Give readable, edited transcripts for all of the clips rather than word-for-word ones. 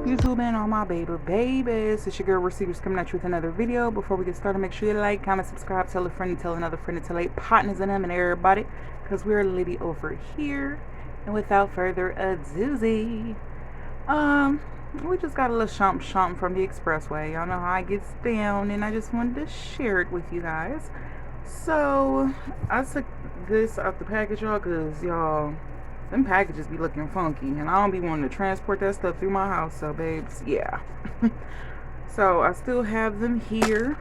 YouTube and all my babies? It's your girl Receivers coming at you with another video. Before we get started, make sure you like, comment, subscribe, tell a friend, and tell another friend, and tell eight partners in them and everybody, because we're litty over here. And without further ado, we just got a little shomp from the expressway. Y'all know how I gets down, and I just wanted to share it with you guys. So I took this out the package, y'all, because y'all, them packages be looking funky, and I don't be wanting to transport that stuff through my house. So babes, yeah. So I still have them here,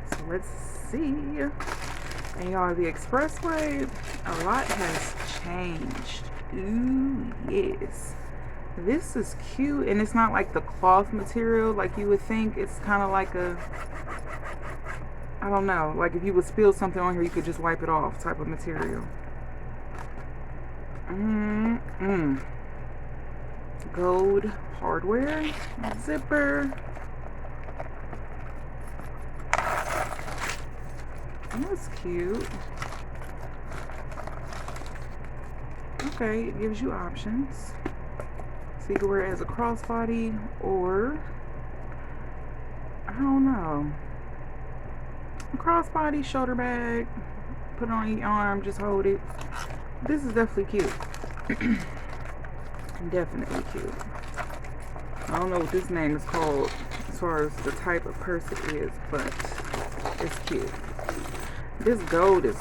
so let's see. And y'all, the expressway, a lot has changed. Ooh, yes. This is cute, and it's not like the cloth material like you would think. It's kind of like a, I don't know, like if you would spill something on here, you could just wipe it off type of material. Gold hardware, zipper. That's cute. Okay, it gives you options. So you can wear it as a crossbody, or I don't know, a crossbody, shoulder bag, put it on your arm, just hold it. This is definitely cute. Definitely cute. I don't know what this name is called as far as the type of purse it is, but it's cute. This gold is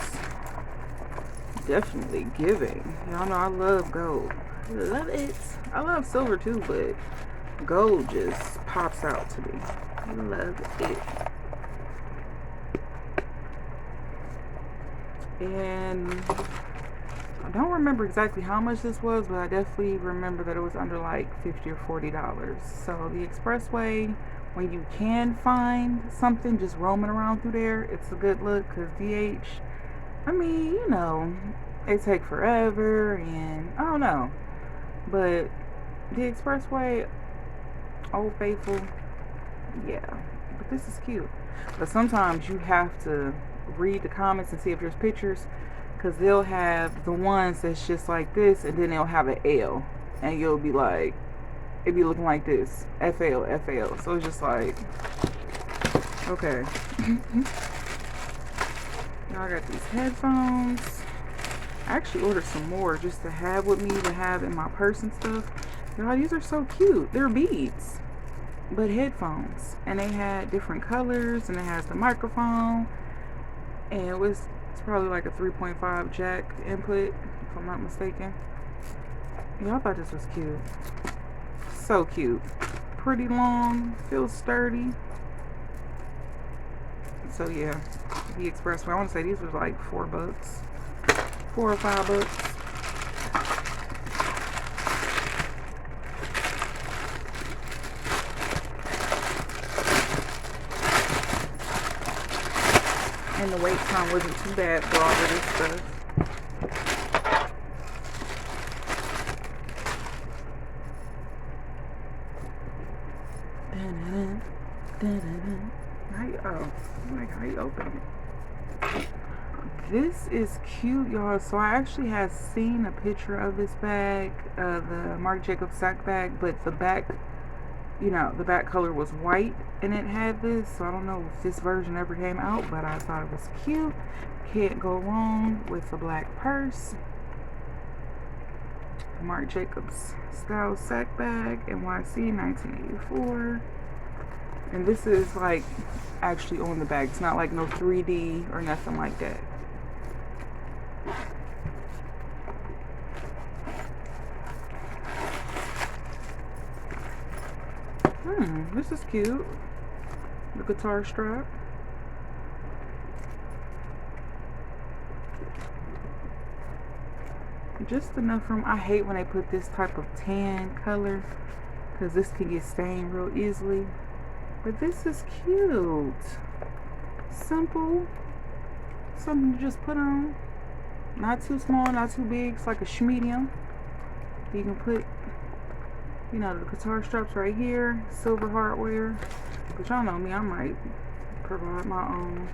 definitely giving. Y'all know I love gold. Love it. I love silver too, but gold just pops out to me. Love it. And I don't remember exactly how much this was, but I definitely remember that it was under like $50 or $40. So the expressway, when you can find something just roaming around through there, it's a good look, because DH, I mean, you know, they take forever, and I don't know. But the expressway, Old Faithful, yeah. But this is cute. But sometimes you have to read the comments and see if there's pictures, because they'll have the ones that's just like this, and then they'll have an L, and you'll be like, it'd be looking like this, FL, FL. So it's just like, okay. Now I got these headphones. I actually ordered some more just to have with me, to have in my purse and stuff. Y'all, these are so cute. They're beads, but headphones, and they had different colors, and it has the microphone, and it's probably like a 3.5 jack input, if I'm not mistaken. Yeah, I thought this was cute. So cute. Pretty long, feels sturdy. So yeah, the expressway, I want to say these was like $4, $4 or $5. And the wait time wasn't too bad for all of this stuff. How you open it? This is cute, y'all. So I actually had seen a picture of this bag, the Marc Jacobs sack bag, but the back, you know, the back color was white, and it had this. So I don't know if this version ever came out, but I thought it was cute. Can't go wrong with a black purse. Marc Jacobs style sack bag, NYC 1984. And this is like actually on the bag. It's not like no 3D or nothing like that. This is cute. The guitar strap. Just enough room. I hate when they put this type of tan color, because this can get stained real easily. But this is cute. Simple. Something to just put on. Not too small, not too big. It's like a medium. You can put, you know, the guitar straps right here. Silver hardware. But y'all know me, I might provide my own.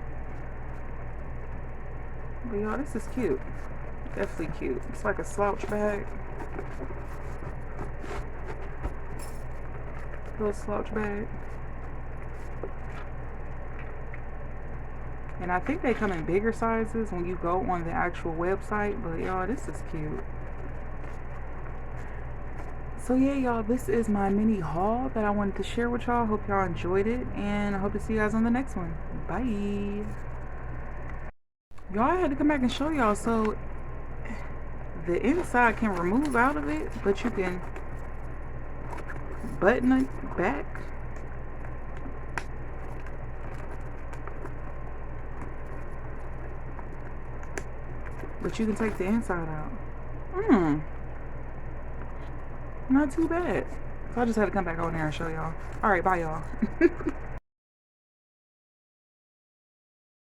But y'all, this is cute. Definitely cute. It's like a slouch bag. little slouch bag. And I think they come in bigger sizes when you go on the actual website. But y'all, this is cute. So yeah, y'all, this is my mini haul that I wanted to share with y'all. Hope y'all enjoyed it, and I hope to see you guys on the next one. Bye. Y'all, I had to come back and show y'all. So the inside can remove out of it, but you can button it back. But you can take the inside out. Not too bad. So I just had to come back on there and show y'all. Alright, bye y'all.